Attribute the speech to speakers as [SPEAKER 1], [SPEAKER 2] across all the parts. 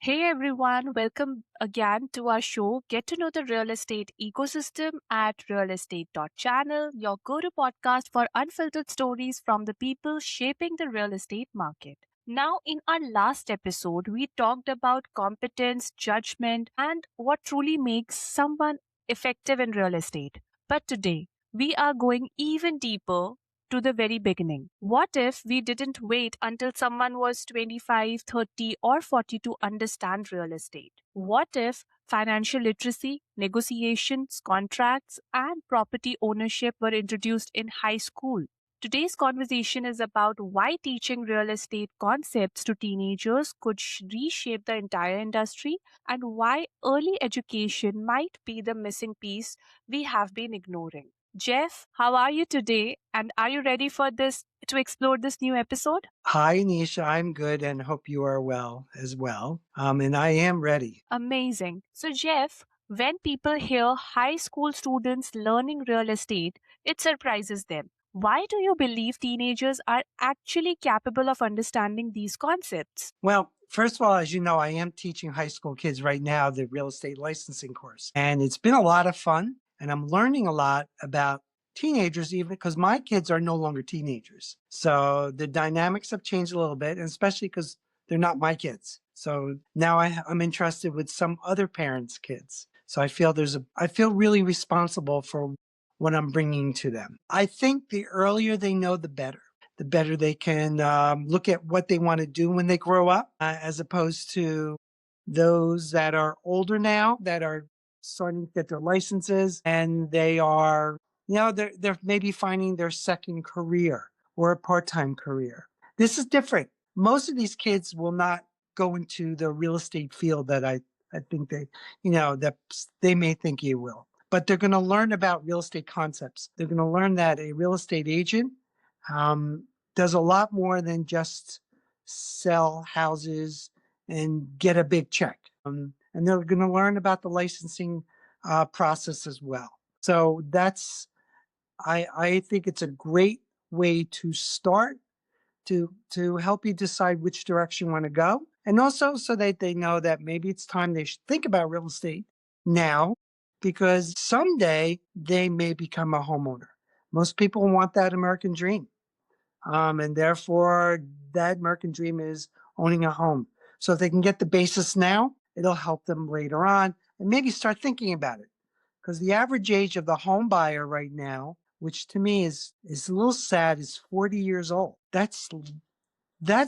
[SPEAKER 1] Hey everyone, welcome again to our show. Get to know the real estate ecosystem at Real-Estate.Channel, your go to podcast for unfiltered stories from the people shaping the real estate market. Now, in our last episode, we talked about competence, judgment, and what truly makes someone effective in real estate. But today, we are going even deeper to the very beginning. What if we didn't wait until someone was 25, 30, or 40 to understand real estate? What if financial literacy, negotiations, contracts, and property ownership were introduced in high school? Today's conversation is about why teaching real estate concepts to teenagers could reshape the entire industry and why early education might be the missing piece we have been ignoring. Jeff, how are you today? And are you ready for this to explore this new episode?
[SPEAKER 2] Hi, Anisha. I'm good and hope you are well as well. And I am ready.
[SPEAKER 1] Amazing. So, Jeff, when people hear high school students learning real estate, it surprises them. Why do you believe teenagers are actually capable of understanding these concepts?
[SPEAKER 2] Well, first of all, as you know, I am teaching high school kids right now the real estate licensing course. And it's been a lot of fun. And I'm learning a lot about teenagers, even because my kids are no longer teenagers. So the dynamics have changed a little bit, and especially because they're not my kids. So now I'm interested with some other parents' kids. So I feel really responsible for what I'm bringing to them. I think the earlier they know, the better they can look at what they want to do when they grow up, as opposed to those that are older now that are starting to get their licenses and they are, they're maybe finding their second career or a part-time career. This is different. Most of these kids will not go into the real estate field that I think that they may think you will. But they're going to learn about real estate concepts. They're going to learn that a real estate agent um, does a lot more than just sell houses and get a big check. And they're going to learn about the licensing process as well. So I think it's a great way to start to help you decide which direction you want to go. And also so that they know that maybe it's time they should think about real estate now because someday they may become a homeowner. Most people want that American dream. And therefore, that American dream is owning a home. So if they can get the basis now, it'll help them later on and maybe start thinking about it. Because the average age of the home buyer right now, which to me is a little sad, is 40 years old. That's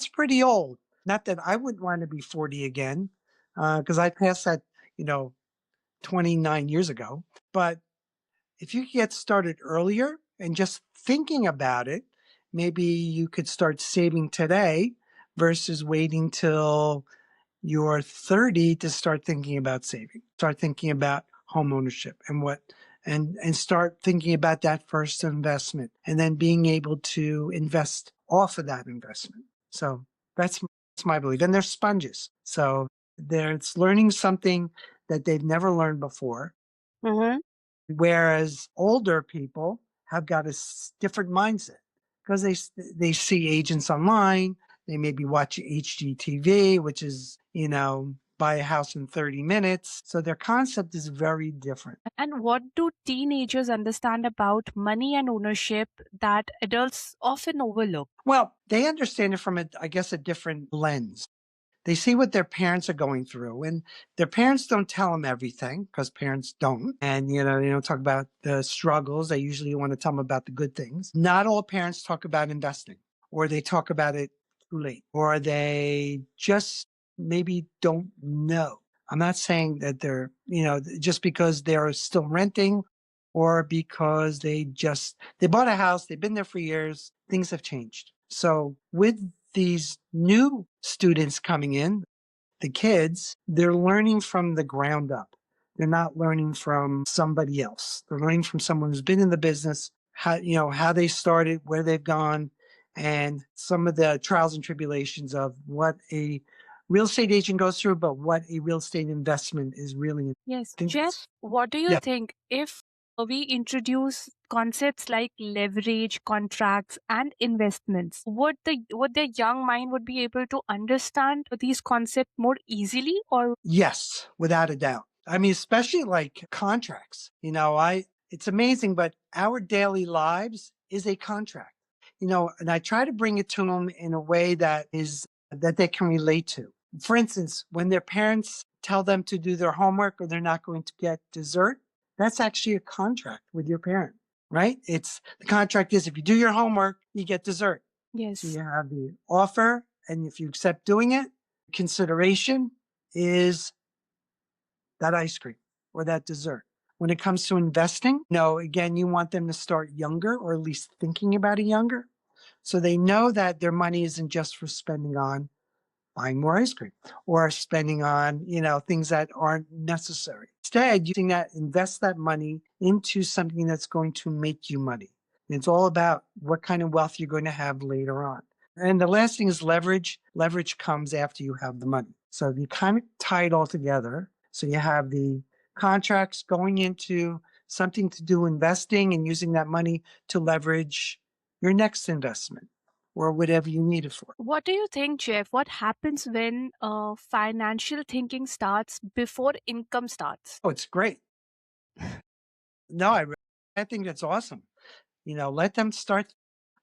[SPEAKER 2] pretty old. Not that I wouldn't want to be 40 again, because I passed that, you know, 29 years ago. But if you get started earlier and just thinking about it, maybe you could start saving today versus waiting till you're 30 to start thinking about saving, start thinking about home ownership and start thinking about that first investment and then being able to invest off of that investment. So that's my belief. And they're sponges. So they're learning something that they've never learned before.
[SPEAKER 1] Mm-hmm.
[SPEAKER 2] Whereas older people have got a different mindset because they see agents online. They maybe watch HGTV, which is, buy a house in 30 minutes. So their concept is very different.
[SPEAKER 1] And what do teenagers understand about money and ownership that adults often overlook?
[SPEAKER 2] Well, they understand it from I guess, a different lens. They see what their parents are going through, and their parents don't tell them everything because parents don't. And, they don't talk about the struggles. They usually want to tell them about the good things. Not all parents talk about investing, or they talk about it too late, or they just maybe don't know. I'm not saying that they're, just because they're still renting or because they bought a house, they've been there for years, things have changed. So with these new students coming in, the kids, they're learning from the ground up. They're not learning from somebody else. They're learning from someone who's been in the business, how they started, where they've gone, and some of the trials and tribulations of what a real estate agent goes through, but what a real estate investment is really.
[SPEAKER 1] Yes.
[SPEAKER 2] I think
[SPEAKER 1] Jeff,
[SPEAKER 2] that's,
[SPEAKER 1] what do you
[SPEAKER 2] yeah.
[SPEAKER 1] think if We introduce concepts like leverage, contracts, and investments. Would the young mind would be able to understand these concepts more easily, or
[SPEAKER 2] Yes, without a doubt. I mean, especially like contracts. It's amazing, but our daily lives is a contract. And I try to bring it to them in a way that they can relate to. For instance, when their parents tell them to do their homework or they're not going to get dessert, that's actually a contract with your parent, right? It's the contract is if you do your homework, you get dessert. So
[SPEAKER 1] yes?
[SPEAKER 2] you have the offer, and if you accept doing it, consideration is that ice cream or that dessert. When it comes to investing, no, again, you want them to start younger or at least thinking about it younger. So they know that their money isn't just for spending on buying more ice cream or spending on, things that aren't necessary. Instead, using that, invest that money into something that's going to make you money. And it's all about what kind of wealth you're going to have later on. And the last thing is leverage. Leverage comes after you have the money. So you kind of tie it all together. So you have the contracts going into something to do investing and using that money to leverage your next investment or whatever you need it for.
[SPEAKER 1] What do you think, Jeff? What happens when financial thinking starts before income starts?
[SPEAKER 2] Oh, it's great. No, I think that's awesome. Let them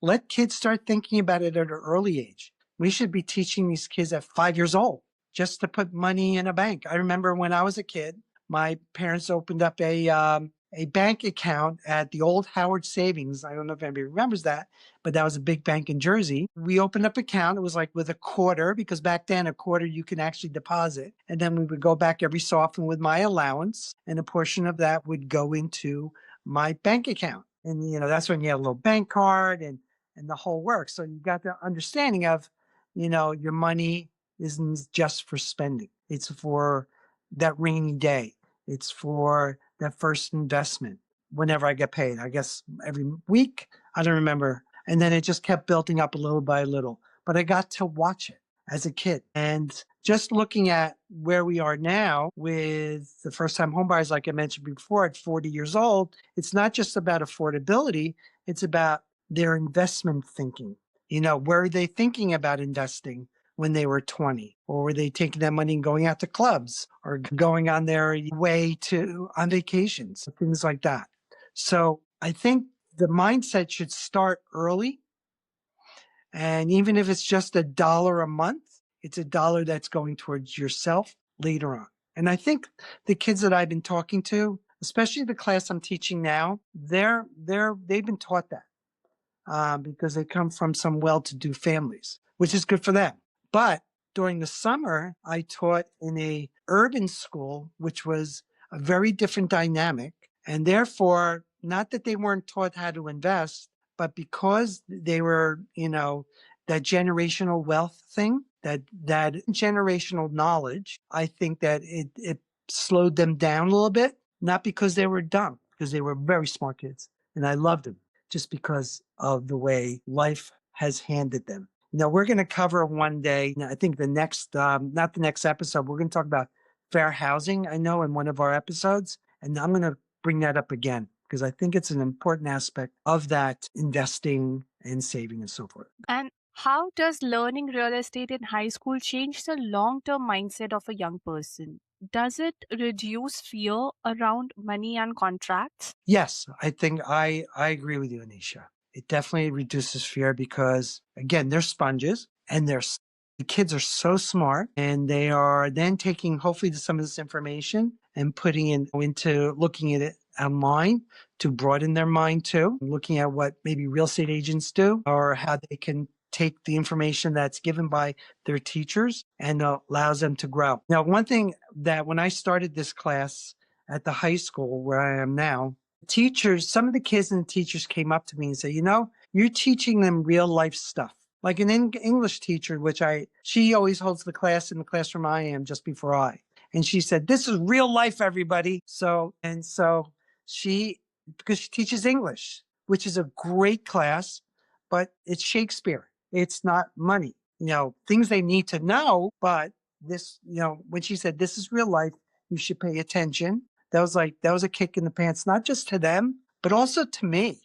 [SPEAKER 2] let kids start thinking about it at an early age. We should be teaching these kids at 5 years old just to put money in a bank. I remember when I was a kid, my parents opened up a bank account at the old Howard Savings. I don't know if anybody remembers that, but that was a big bank in Jersey. We opened up an account. It was like with a quarter, because back then a quarter you can actually deposit. And then we would go back every so often with my allowance, and a portion of that would go into my bank account. And that's when you had a little bank card and the whole work. So you got the understanding of, your money isn't just for spending. It's for that rainy day. It's for that first investment. Whenever I get paid, I guess every week, I don't remember. And then it just kept building up a little by little. But I got to watch it as a kid. And just looking at where we are now with the first time homebuyers, like I mentioned before, at 40 years old, it's not just about affordability, it's about their investment thinking. Were they thinking about investing when they were 20? Or were they taking that money and going out to clubs or going on their way on vacations, things like that? So I think the mindset should start early. And even if it's just $1 a month, it's $1 that's going towards yourself later on. And I think the kids that I've been talking to, especially the class I'm teaching now, they've been taught that because they come from some well-to-do families, which is good for them. But during the summer, I taught in a urban school, which was a very different dynamic. And therefore, not that they weren't taught how to invest, but because they were, that generational wealth thing, that generational knowledge, I think that it slowed them down a little bit, not because they were dumb, because they were very smart kids. And I loved them just because of the way life has handed them. We're going to cover one day, I think not the next episode, we're going to talk about fair housing, I know, in one of our episodes. And I'm going to bring that up again because I think it's an important aspect of that investing and saving and so forth.
[SPEAKER 1] And how does learning real estate in high school change the long term mindset of a young person? Does it reduce fear around money and contracts?
[SPEAKER 2] Yes, I think I agree with you, Anisha. It definitely reduces fear because again, they're sponges and the kids are so smart and they are then taking hopefully some of this information and putting it into looking at it online to broaden their mind too, looking at what maybe real estate agents do or how they can take the information that's given by their teachers and allows them to grow. Now, one thing that when I started this class at the high school where I am now, teachers, some of the kids and the teachers came up to me and said, you're teaching them real life stuff. Like an English teacher, she always holds the class in the classroom I am just before I. And she said, this is real life, everybody. So because she teaches English, which is a great class, but it's Shakespeare. It's not money, things they need to know. But this, when she said, this is real life, you should pay attention. that was a kick in the pants, not just to them, but also to me.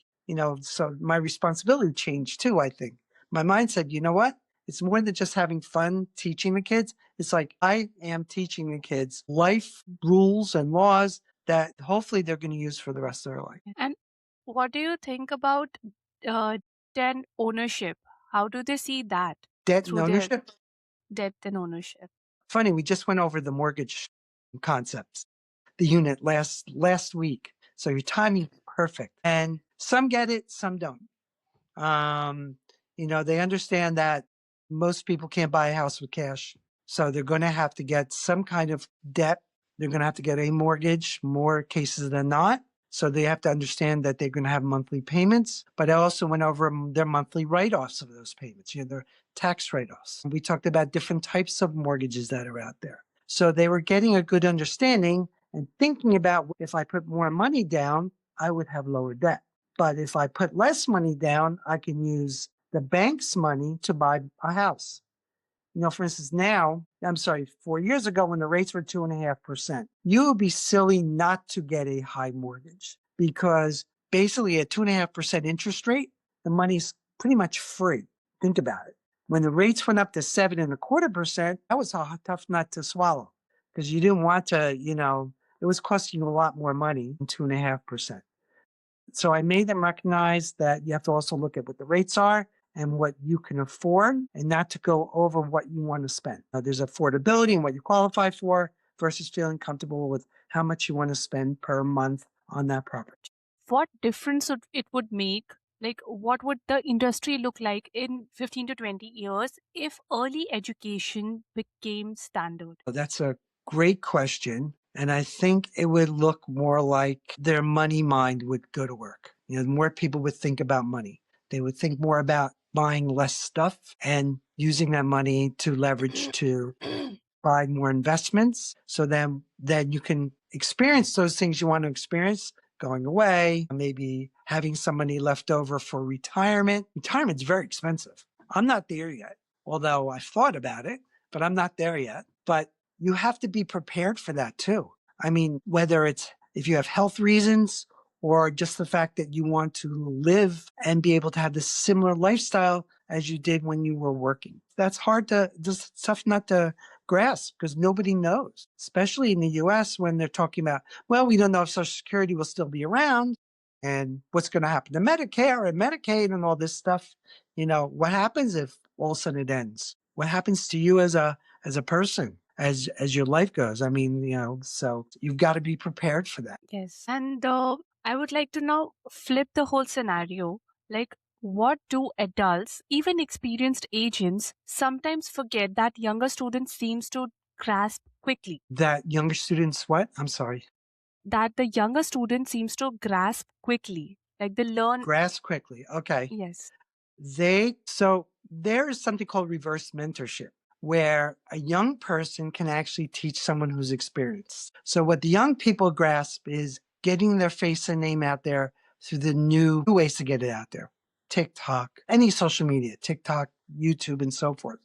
[SPEAKER 2] So my responsibility changed too, I think. My mind said, you know what? It's more than just having fun teaching the kids. It's like I am teaching the kids life rules and laws that hopefully they're going to use for the rest of their life.
[SPEAKER 1] And what do you think about uh, debt ownership? How do they see that
[SPEAKER 2] Debt and
[SPEAKER 1] through their
[SPEAKER 2] ownership.
[SPEAKER 1] debt and ownership?
[SPEAKER 2] Funny, we just went over the mortgage concepts, the unit last week. So your timing is perfect. And some get it, some don't. Um, they understand that most people can't buy a house with cash. So they're going to have to get some kind of debt. They're going to have to get a mortgage, more cases than not. So they have to understand that they're going to have monthly payments. But I also went over their monthly write-offs of those payments, their tax write-offs. We talked about different types of mortgages that are out there. So they were getting a good understanding and thinking about if I put more money down, I would have lower debt. But if I put less money down, I can use the bank's money to buy a house. For instance, 4 years ago when the rates were 2.5%, you would be silly not to get a high mortgage because basically at 2.5% interest rate, the money's pretty much free. Think about it. When the rates went up to 7.25%, that was a tough nut to swallow because you didn't want to, it was costing you a lot more money than 2.5%. So I made them recognize that you have to also look at what the rates are and what you can afford and not to go over what you want to spend. There's affordability and what you qualify for versus feeling comfortable with how much you want to spend per month on that property.
[SPEAKER 1] What difference it would make? Like, what would the industry look like in 15 to 20 years if early education became standard?
[SPEAKER 2] That's a great question. And I think it would look more like their money mind would go to work. More people would think about money. They would think more about buying less stuff and using that money to leverage to buy more investments. So then you can experience those things you want to experience going away, maybe having some money left over for retirement. Retirement's very expensive. I'm not there yet, although I've thought about it, but I'm not there yet. But you have to be prepared for that too. I mean, whether it's if you have health reasons or just the fact that you want to live and be able to have this similar lifestyle as you did when you were working. That's hard to, just stuff not to grasp because nobody knows, especially in the US when they're talking about, well, we don't know if Social Security will still be around and what's going to happen to Medicare and Medicaid and all this stuff. What happens if all of a sudden it ends? What happens to you as a person as your life goes? I mean, so you've got to be prepared for that.
[SPEAKER 1] Yes. And I would like to now flip the whole scenario. Like, what do adults, even experienced agents, sometimes forget that younger students seems to grasp quickly?
[SPEAKER 2] That younger students, what? I'm sorry.
[SPEAKER 1] That the younger student seems to grasp quickly. Like they learn.
[SPEAKER 2] Grasp quickly. Okay.
[SPEAKER 1] Yes.
[SPEAKER 2] So there is something called reverse mentorship where a young person can actually teach someone who's experienced. So what the young people grasp is getting their face and name out there through the new ways to get it out there. TikTok, any social media, TikTok, YouTube, and so forth.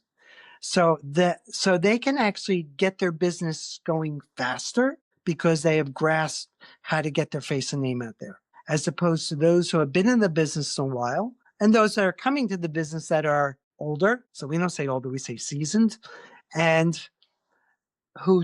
[SPEAKER 2] So they can actually get their business going faster because they have grasped how to get their face and name out there, as opposed to those who have been in the business a while and those that are coming to the business that are older. So we don't say older, we say seasoned, and who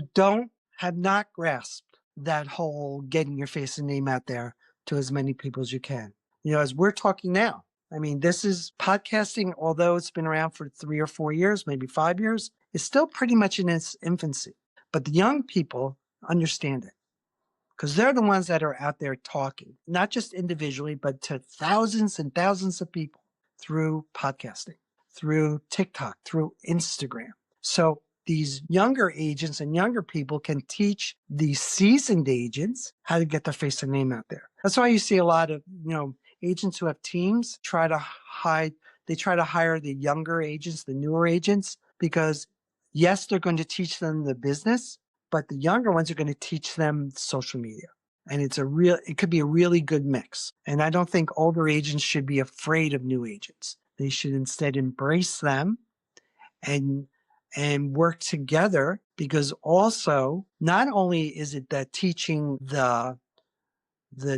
[SPEAKER 2] have not grasped that whole getting your face and name out there to as many people as you can. As we're talking now, I mean, this is podcasting, although it's been around for 3 or 4 years, maybe 5 years, it's still pretty much in its infancy. But the young people understand it because they're the ones that are out there talking, not just individually, but to thousands and thousands of people through podcasting, through TikTok, through Instagram. So these younger agents and younger people can teach these seasoned agents how to get their face and name out there. That's why you see a lot of, agents who have teams they try to hire the younger agents, the newer agents, because yes, they're going to teach them the business, but the younger ones are going to teach them social media. And it could be a really good mix. And I don't think older agents should be afraid of new agents. They should instead embrace them and and work together, because also not only is it that teaching the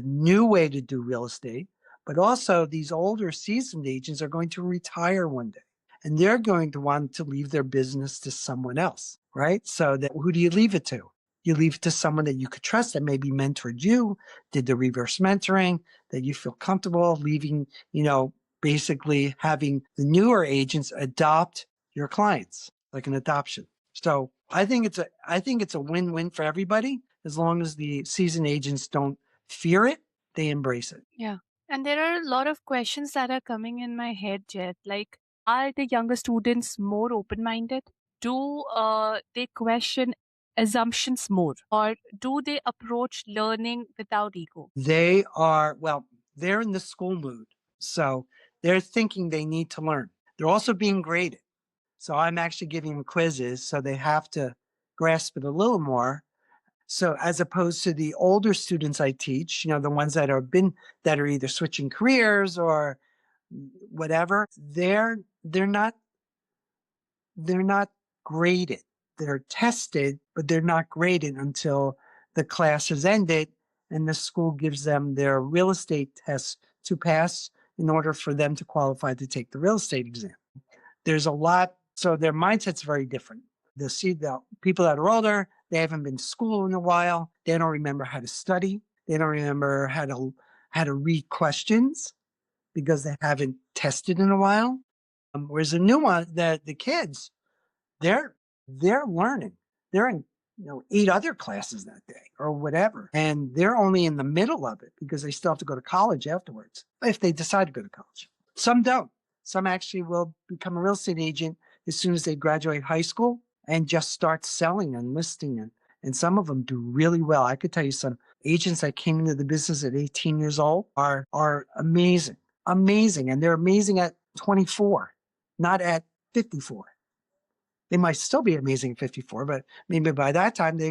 [SPEAKER 2] new way to do real estate, but also these older seasoned agents are going to retire one day and they're going to want to leave their business to someone else, right? So that who do you leave it to? You leave it to someone that you could trust that maybe mentored you, did the reverse mentoring, that you feel comfortable leaving, basically having the newer agents adopt your clients, like an adoption. So I think it's a win-win for everybody as long as the seasoned agents don't fear it, they embrace it.
[SPEAKER 1] Yeah. And there are a lot of questions that are coming in my head, Jeff. Like, are the younger students more open minded? Do they question assumptions more? Or do they approach learning without ego?
[SPEAKER 2] They're in the school mood. So they're thinking they need to learn. They're also being graded. So I'm actually giving them quizzes. So they have to grasp it a little more. So as opposed to the older students I teach, the ones that are either switching careers or whatever, they're not graded. They're tested, but they're not graded until the class has ended and the school gives them their real estate test to pass in order for them to qualify to take the real estate exam. There's a lot, so their mindset's very different. The people that are older, they haven't been to school in a while. They don't remember how to study. They don't remember how to read questions because they haven't tested in a while. Whereas the new one, the kids, they're they're learning. They're in 8 other classes that day or whatever. And they're only in the middle of it because they still have to go to college afterwards if they decide to go to college. Some don't. Some actually will become a real estate agent as soon as they graduate high school and just start selling and listing it. And some of them do really well. I could tell you some agents that came into the business at 18 years old are amazing, amazing. And they're amazing at 24, not at 54. They might still be amazing at 54, but maybe by that time they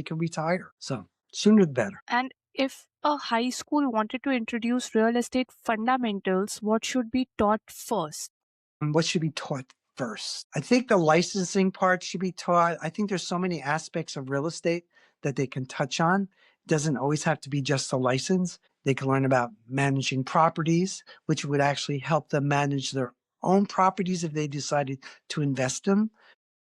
[SPEAKER 2] can retire. So sooner the better.
[SPEAKER 1] And if a high school wanted to introduce real estate fundamentals, what should be taught first?
[SPEAKER 2] What should be taught first? I think the licensing part should be taught. I think there's so many aspects of real estate that they can touch on. It doesn't always have to be just a license. They can learn about managing properties, which would actually help them manage their own properties if they decided to invest them.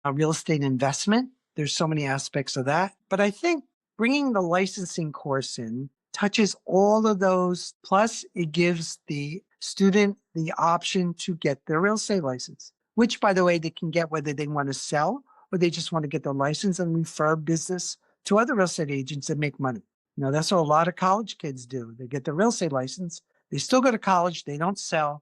[SPEAKER 2] Real estate investment. There's so many aspects of that. But I think bringing the licensing course in touches all of those. Plus, it gives the student the option to get their real estate license, which, by the way, they can get whether they want to sell or they just want to get their license and refer business to other real estate agents that make money. That's what a lot of college kids do. They get their real estate license. They still go to college. They don't sell.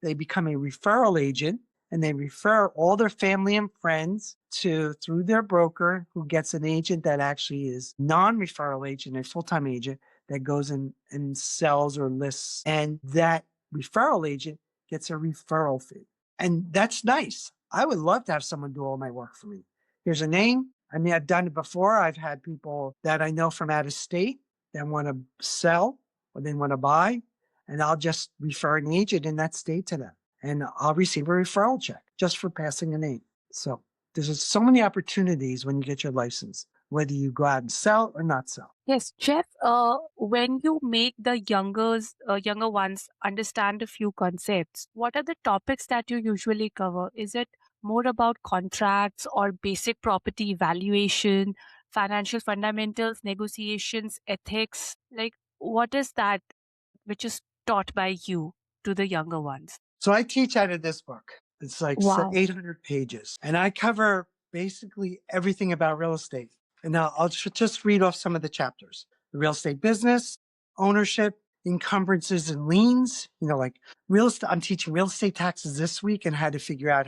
[SPEAKER 2] They become a referral agent and they refer all their family and friends through their broker who gets an agent that actually is non-referral agent, a full-time agent that goes in and sells or lists. And that referral agent gets a referral fee. And that's nice. I would love to have someone do all my work for me. Here's a name. I mean, I've done it before. I've had people that I know from out of state that want to sell or they want to buy, and I'll just refer an agent in that state to them. And I'll receive a referral check just for passing a name. So there's just so many opportunities when you get your license, whether you go out and sell or not sell.
[SPEAKER 1] Yes, Jeff. When you make the younger ones understand a few concepts, what are the topics that you usually cover? Is it more about contracts or basic property evaluation, financial fundamentals, negotiations, ethics? Like, what is that which is taught by you to the younger ones?
[SPEAKER 2] So I teach out of this book. It's like
[SPEAKER 1] Wow.
[SPEAKER 2] 800 pages, and I cover basically everything about real estate. And now I'll just read off some of the chapters: the real estate business, ownership, encumbrances and liens. Like real estate. I'm teaching real estate taxes this week and how to figure out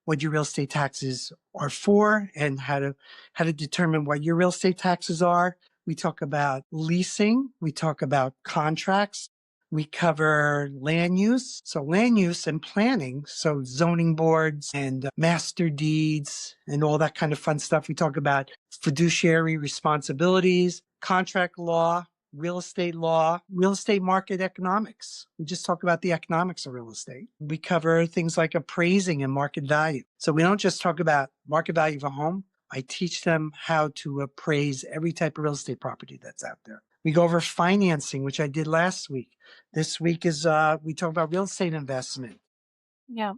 [SPEAKER 2] what your real estate taxes are for and how to determine what your real estate taxes are. We talk about leasing. We talk about contracts. We cover land use. So land use and planning. So zoning boards and master deeds and all that kind of fun stuff. We talk about fiduciary responsibilities, contract law. real estate law, real estate market economics. We just talk about the economics of real estate. We cover things like appraising and market value. So we don't just talk about market value of a home. I teach them how to appraise every type of real estate property that's out there. We go over financing, which I did last week. This week is we talk about real estate investment,
[SPEAKER 1] Yeah,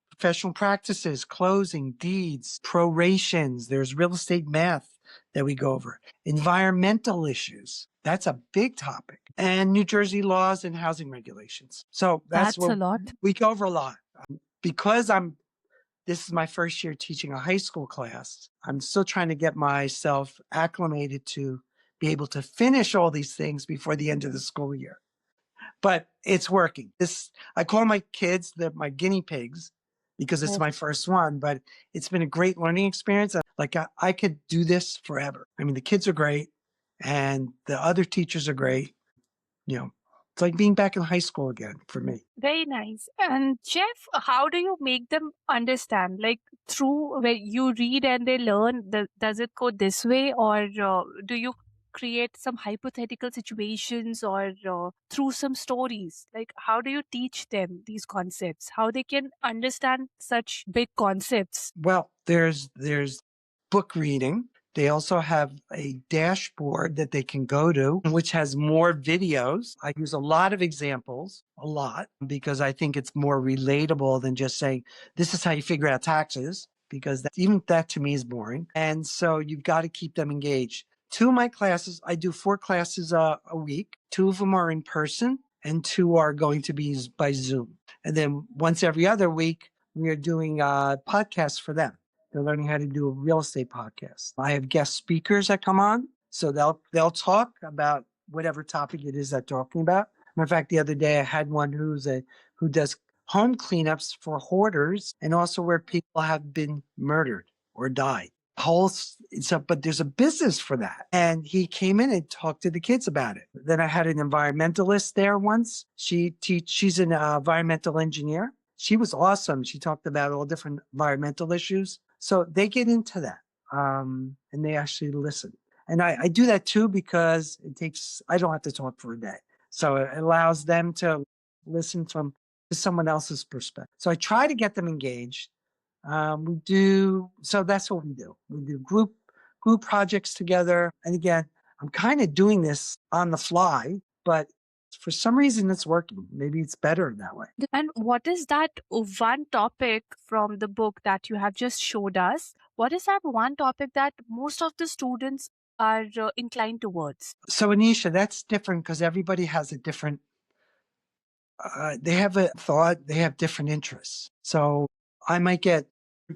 [SPEAKER 2] professional practices, closing, deeds, prorations. There's real estate math that we go over. Environmental issues. That's a big topic. And New Jersey laws and housing regulations. So that's
[SPEAKER 1] that's a
[SPEAKER 2] what
[SPEAKER 1] lot.
[SPEAKER 2] we go over a lot. Because this is my first year teaching a high school class. I'm still trying to get myself acclimated to be able to finish all these things before the end of the school year. But it's working. I call my kids my guinea pigs because it's
[SPEAKER 1] Oh,
[SPEAKER 2] my first one, but it's been a great learning experience. Like I could do this forever. I mean, the kids are great and the other teachers are great. You know, it's like being back in high school again for me.
[SPEAKER 1] very nice. And Jeff, how do you make them understand? Like through where you read and they learn, does it go this way, or do you create some hypothetical situations, or through some stories? Like, how do you teach them these concepts? How they can understand such big concepts?
[SPEAKER 2] Well, there's book reading. They also have a dashboard that they can go to, which has more videos. I use a lot of examples, a lot, because I think it's more relatable than just saying, this is how you figure out taxes, because even that to me is boring. And so you've got to keep them engaged. Two of my classes, I do 4 classes a week. 2 of them are in person and 2 are going to be by Zoom. And then once every other week, we are doing podcasts for them. They're learning how to do a real estate podcast. I have guest speakers that come on, so they'll talk about whatever topic it is they're talking about. Matter of fact, the other day I had one who does home cleanups for hoarders and also where people have been murdered or died. But there's a business for that. And he came in and talked to the kids about it. Then I had an environmentalist there once. She's an environmental engineer. She was awesome. She talked about all different environmental issues. So they get into that and they actually listen. And I do that too because I don't have to talk for a day. So it allows them to listen from someone else's perspective. So I try to get them engaged. So that's what we do. We do group projects together. And again, I'm kind of doing this on the fly, but for some reason it's working. Maybe it's better that way.
[SPEAKER 1] And what is that one topic from the book that you have just showed us? What is that one topic that most of the students are inclined towards?
[SPEAKER 2] So Anisha, that's different because everybody has a different they have a thought, they have different interests. So I might get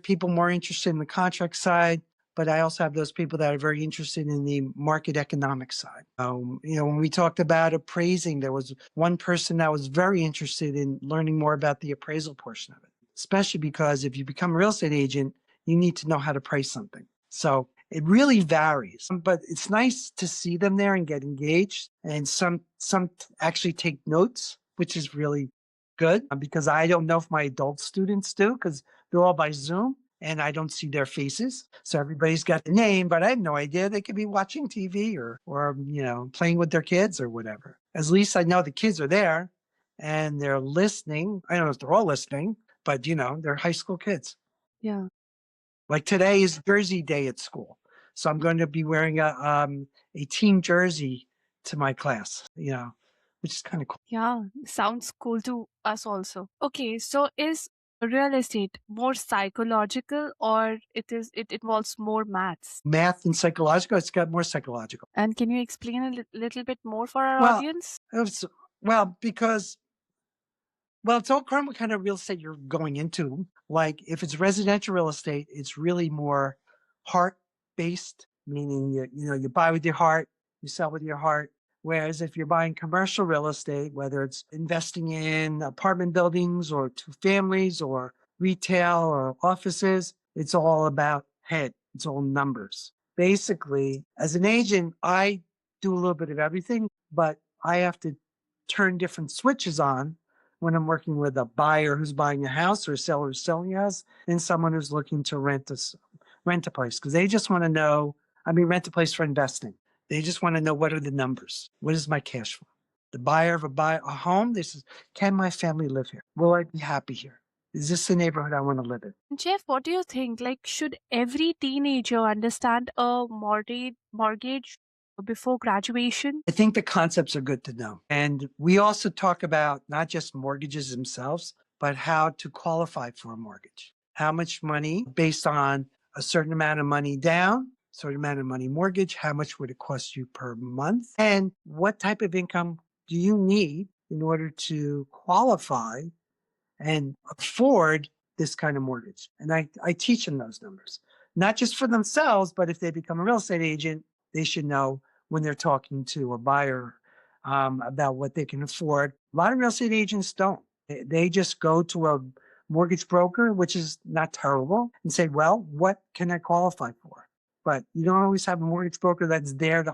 [SPEAKER 2] people more interested in the contract side, but I also have those people that are very interested in the market economic side. When we talked about appraising, there was one person that was very interested in learning more about the appraisal portion of it, especially because if you become a real estate agent, you need to know how to price something. So it really varies, but it's nice to see them there and get engaged. And some actually take notes, which is really good because I don't know if my adult students do because they're all by Zoom and I don't see their faces. So everybody's got the name, but I have no idea. They could be watching TV or playing with their kids or whatever. At least I know the kids are there and they're listening. I don't know if they're all listening, but they're high school kids.
[SPEAKER 1] Yeah.
[SPEAKER 2] Like today is Jersey Day at school. So I'm going to be wearing a team jersey to my class, which is kind of cool.
[SPEAKER 1] Yeah, sounds cool to us also. Okay, so is real estate more psychological, or it involves more maths?
[SPEAKER 2] Math and psychological, it's got more psychological.
[SPEAKER 1] And can you explain a little bit more for our
[SPEAKER 2] Well,
[SPEAKER 1] audience?
[SPEAKER 2] it's, because it's all what kind of real estate you're going into. Like if it's residential real estate, it's really more heart based, meaning you buy with your heart, you sell with your heart. Whereas if you're buying commercial real estate, whether it's investing in apartment buildings or 2 families or retail or offices, it's all about head. It's all numbers. Basically, as an agent, I do a little bit of everything, but I have to turn different switches on when I'm working with a buyer who's buying a house or a seller who's selling a house and someone who's looking to rent a place because they just want to know, rent a place for investing. They just want to know, what are the numbers? What is my cash flow? The buyer of a home, this is, can my family live here? Will I be happy here? Is this the neighborhood I want to live in?
[SPEAKER 1] Jeff, what do you think? Like, should every teenager understand a mortgage before graduation?
[SPEAKER 2] I think the concepts are good to know. And we also talk about not just mortgages themselves, but how to qualify for a mortgage. How much money, based on a certain amount of money down, certain amount of money mortgage, how much would it cost you per month? And what type of income do you need in order to qualify and afford this kind of mortgage? And I teach them those numbers, not just for themselves, but if they become a real estate agent, they should know when they're talking to a buyer about what they can afford. A lot of real estate agents don't. They just go to a mortgage broker, which is not terrible, and say, well, what can I qualify for? But you don't always have a mortgage broker that's there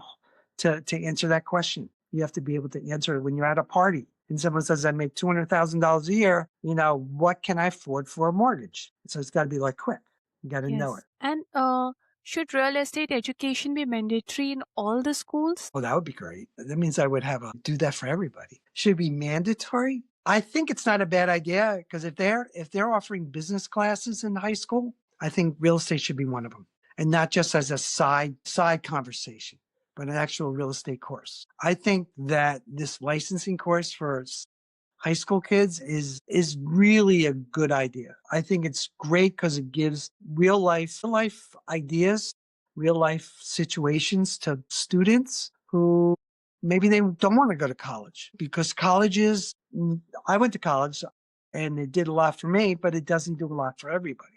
[SPEAKER 2] to answer that question. You have to be able to answer it when you're at a party and someone says, I make $200,000 a year, what can I afford for a mortgage? So it's got to be like quick. You got to know it.
[SPEAKER 1] Yes. And should real estate education be mandatory in all the schools?
[SPEAKER 2] Oh, that would be great. That means I would do that for everybody. Should it be mandatory? I think it's not a bad idea, because if they're offering business classes in high school, I think real estate should be one of them, and not just as a side conversation, but an actual real estate course. I think that this licensing course for high school kids is really a good idea. I think it's great because it gives real life ideas, real life situations to students who maybe they don't want to go to college, because colleges, I went to college and it did a lot for me, but it doesn't do a lot for everybody.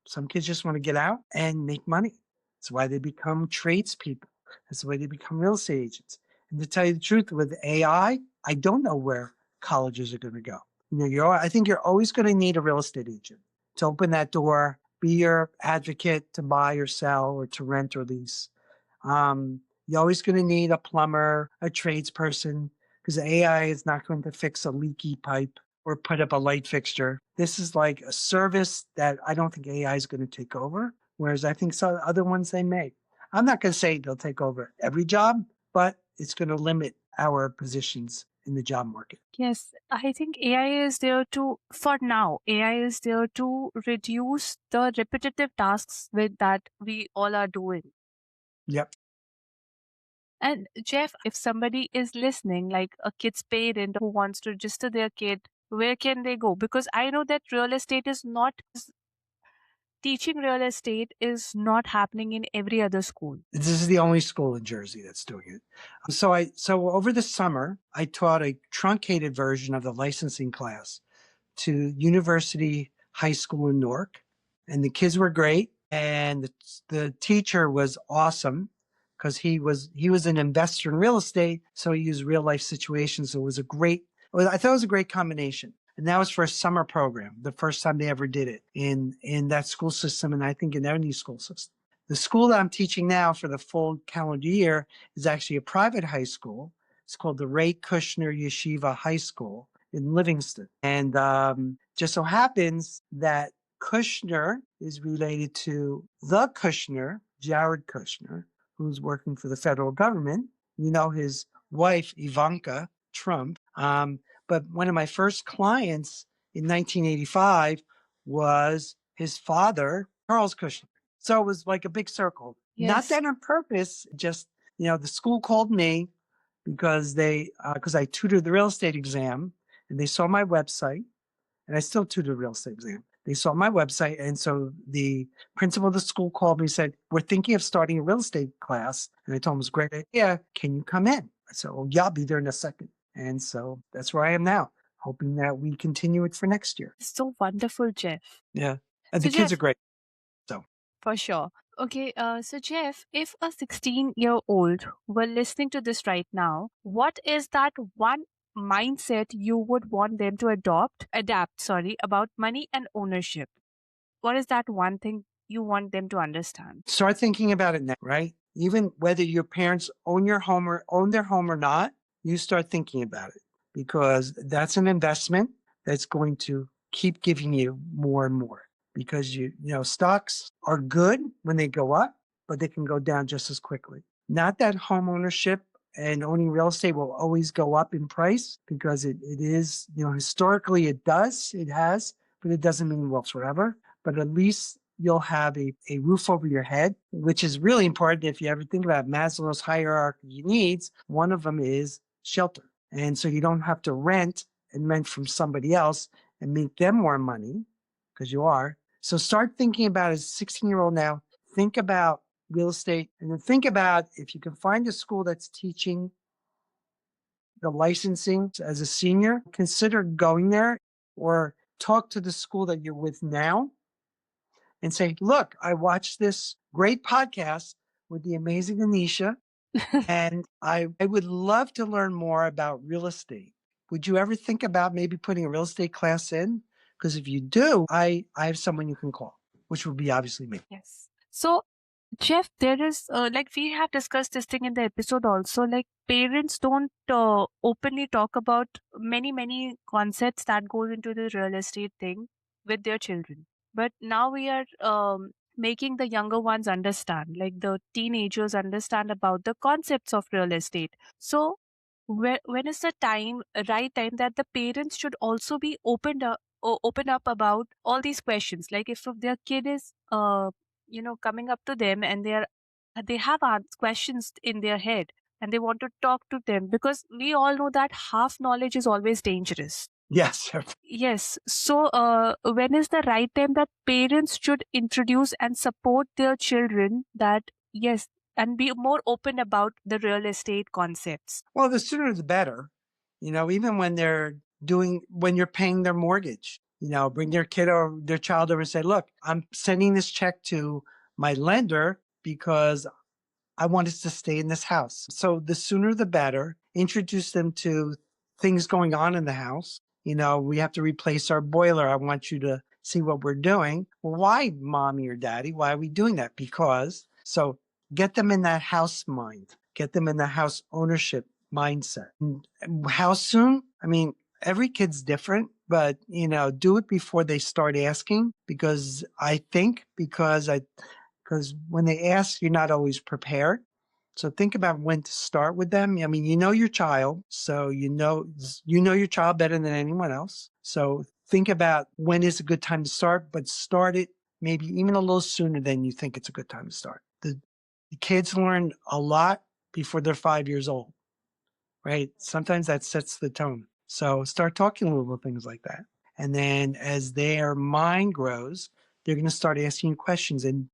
[SPEAKER 2] Some kids just want to get out and make money. That's why they become tradespeople. That's why they become real estate agents. And to tell you the truth, with AI, I don't know where colleges are going to go. I think you're always going to need a real estate agent to open that door, be your advocate to buy or sell or to rent or lease. You're always going to need a plumber, a tradesperson, because AI is not going to fix a leaky pipe or put up a light fixture. This is like a service that I don't think AI is going to take over, whereas I think some other ones they may. I'm not going to say they'll take over every job, but it's going to limit our positions in the job market.
[SPEAKER 1] Yes, I think AI is there to, for now, AI is there to reduce the repetitive tasks with that we all are doing.
[SPEAKER 2] Yep.
[SPEAKER 1] And Jeff, if somebody is listening, like a kid's parent who wants to register their kid, where can they go? Because I know that teaching real estate is not happening in every other school.
[SPEAKER 2] This is the only school in Jersey that's doing it. So over the summer, I taught a truncated version of the licensing class to University High School in Newark, and the kids were great, and the teacher was awesome, because he was an investor in real estate, so he used real life situations. So I thought it was a great combination. And that was for a summer program, the first time they ever did it in that school system, and I think in any school system. The school that I'm teaching now for the full calendar year is actually a private high school. It's called the Ray Kushner Yeshiva High School in Livingston. And just so happens that Kushner is related to the Kushner, Jared Kushner, who's working for the federal government. His wife, Ivanka Trump. But one of my first clients in 1985 was his father, Charles Kushner. So it was like a big circle. Not
[SPEAKER 1] Yes.
[SPEAKER 2] that on purpose, just, the school called me because I tutored the real estate exam, and they saw my website, and I still tutor the real estate exam. They saw my website, and so the principal of the school called me and said, we're thinking of starting a real estate class. And I told him it was a great idea. Can you come in? I said, well, yeah, I'll be there in a second. And so that's where I am now, hoping that we continue it for next year.
[SPEAKER 1] So wonderful, Jeff.
[SPEAKER 2] Yeah. And
[SPEAKER 1] So,
[SPEAKER 2] the kids are
[SPEAKER 1] Jeff,
[SPEAKER 2] great. So
[SPEAKER 1] for sure. Okay, so Jeff, if a 16-year-old were listening to this right now, what is that one mindset you would want them to adapt, sorry, about money and ownership? What is that one thing you want them to understand?
[SPEAKER 2] start thinking about it now, right? Even whether your parents own their home or not, you start thinking about it, because that's an investment that's going to keep giving you more and more, because stocks are good when they go up, but they can go down just as quickly. Not that home ownership and owning real estate will always go up in price because it is, historically it has, but it doesn't mean well forever. But at least you'll have a roof over your head, which is really important. If you ever think about Maslow's hierarchy of needs, one of them is shelter. And so you don't have to rent and rent from somebody else and make them more money because you are. So start thinking about as a 16-year-old now, think about real estate. And then think about if you can find a school that's teaching the licensing as a senior, consider going there or talk to the school that you're with now and say, look, I watched this great podcast with the amazing Anisha, and I would love to learn more about real estate. Would you ever think about maybe putting a real estate class in? Because if you do, I have someone you can call, which would be obviously me.
[SPEAKER 1] Yes. So, Jeff, there is like we have discussed this thing in the episode also. Like parents don't openly talk about many concepts that goes into the real estate thing with their children. But now we are making the younger ones understand, like the teenagers understand about the concepts of real estate. So, when is the right time that the parents should also be open up about all these questions? Like if their kid is coming up to them and they have questions in their head and they want to talk to them, because we all know that half knowledge is always dangerous.
[SPEAKER 2] Yes.
[SPEAKER 1] Yes. So when is the right time that parents should introduce and support their children, that yes, and be more open about the real estate concepts?
[SPEAKER 2] Well, the sooner the better. Even when you're paying their mortgage, bring their kid or their child over and say, look, I'm sending this check to my lender because I want us to stay in this house. So the sooner the better. Introduce them to things going on in the house. We have to replace our boiler. I want you to see what we're doing. Well, why, mommy or daddy? Why are we doing that? Because. So get them in that house mind. Get them in the house ownership mindset. And how soon? I mean, every kid's different, but do it before they start asking, because when they ask, you're not always prepared. So think about when to start with them. I mean, your child, so you know your child better than anyone else. So think about when is a good time to start, but start it maybe even a little sooner than you think it's a good time to start. The kids learn a lot before they're 5 years old, right? Sometimes that sets the tone. So start talking little things like that. And then as their mind grows, they're going to start asking you questions, and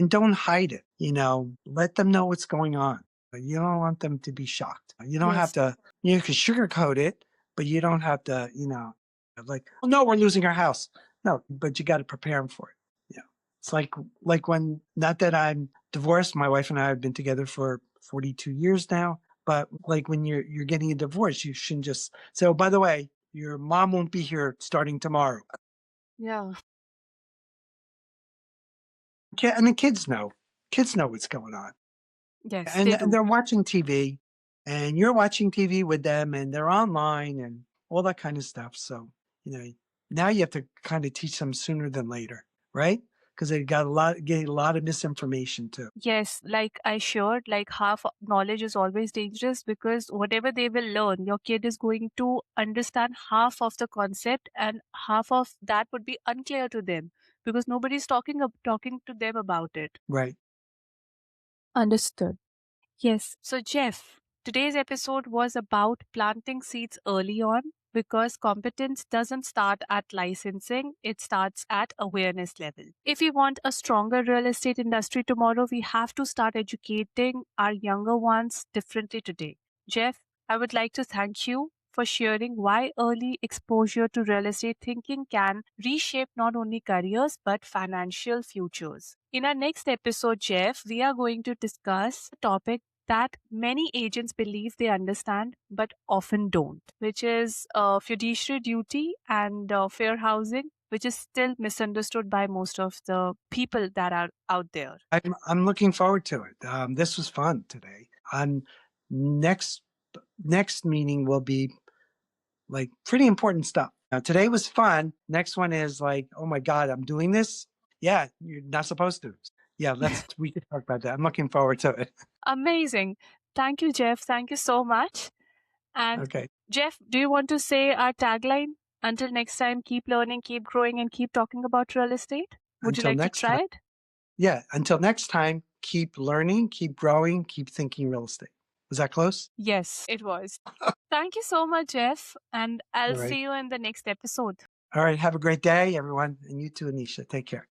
[SPEAKER 2] don't hide it. Let them know what's going on. You don't want them to be shocked. You don't have
[SPEAKER 1] Yes.
[SPEAKER 2] to, you can sugarcoat it, but you don't have to, like, oh no, we're losing our house. No, but you got to prepare them for it. It's like when, not that I'm divorced, my wife and I have been together for 42 years now, but like when you're getting a divorce, you shouldn't just say, oh, by the way, your mom won't be here starting tomorrow.
[SPEAKER 1] Yeah.
[SPEAKER 2] And the kids know. Kids know what's going on.
[SPEAKER 1] Yes,
[SPEAKER 2] And
[SPEAKER 1] they
[SPEAKER 2] and
[SPEAKER 1] do.
[SPEAKER 2] they're watching TV, and you're watching TV with them, and they're online and all that kind of stuff. So, you know, now you have to kind of teach them sooner than later, right? Because they getting a lot of misinformation too.
[SPEAKER 1] Yes, like I shared, like half knowledge is always dangerous, because whatever they will learn, your kid is going to understand half of the concept, and half of that would be unclear to them because nobody's talking to them about it.
[SPEAKER 2] Right.
[SPEAKER 1] Understood. Yes. So, Jeff, today's episode was about planting seeds early on, because competence doesn't start at licensing, it starts at awareness level. If we want a stronger real estate industry tomorrow, we have to start educating our younger ones differently today. Jeff, I would like to thank you for sharing why early exposure to real estate thinking can reshape not only careers but financial futures. In our next episode, Jeff, we are going to discuss a topic that many agents believe they understand but often don't, which is fiduciary duty and fair housing, which is still misunderstood by most of the people that are out there.
[SPEAKER 2] I'm looking forward to it. This was fun today. Next next meeting will be like pretty important stuff. Now, today was fun. Next one is like, oh my God, I'm doing this. Yeah, you're not supposed to. Yeah, we can talk about that. I'm looking forward to it.
[SPEAKER 1] Amazing. Thank you, Jeff. Thank you so much. And
[SPEAKER 2] Okay.
[SPEAKER 1] Jeff, do you want to say our tagline? Until next time, keep learning, keep growing, and keep talking about real estate. Would you
[SPEAKER 2] Until
[SPEAKER 1] like to
[SPEAKER 2] next time.
[SPEAKER 1] try it?
[SPEAKER 2] Yeah. Until next time, keep learning, keep growing, keep thinking real estate. Was that close?
[SPEAKER 1] Yes, it was. Thank you so much, Jeff. And I'll
[SPEAKER 2] All right.
[SPEAKER 1] see you in the next episode.
[SPEAKER 2] All right. Have a great day, everyone. And you too, Anisha. Take care.